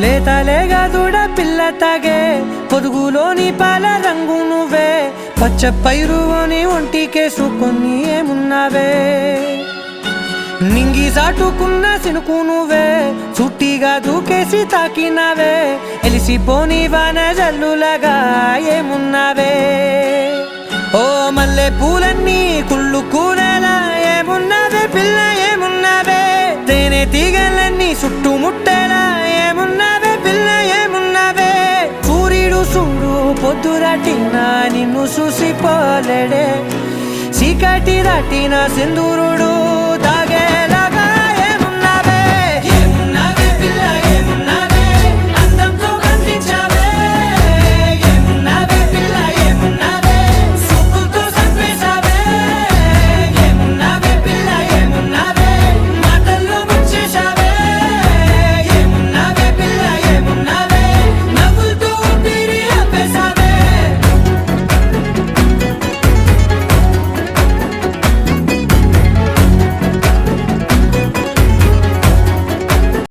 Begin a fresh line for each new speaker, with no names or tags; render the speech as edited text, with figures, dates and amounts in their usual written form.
లేతలేగా దూడ పిల్ల తాగే పొదుగులోని పాల రంగు నువ్వే పచ్చ పైరుని ఒంటికేసుకొని ఏమున్నావే నింగి సాటుకున్న సినుకు నువ్వే చుట్టిగా దూకేసి తాకినావే ఎలిసిపోని వాన జల్లులగా ఏమున్నావే ఓ మల్లె పూలన్నీ కుళ్ళు కూరలా ఏమున్నావే పిల్ల ఏమున్నావే తేనె తీగలన్నీ చుట్టుముట్టేలా ఏమున్నావే పిల్ల ఏమున్నావే సూర్యుడు చూడు పొద్దురాటిన నిన్ను చూసిపోలేడే చీకటి దాటిన సింధూరుడు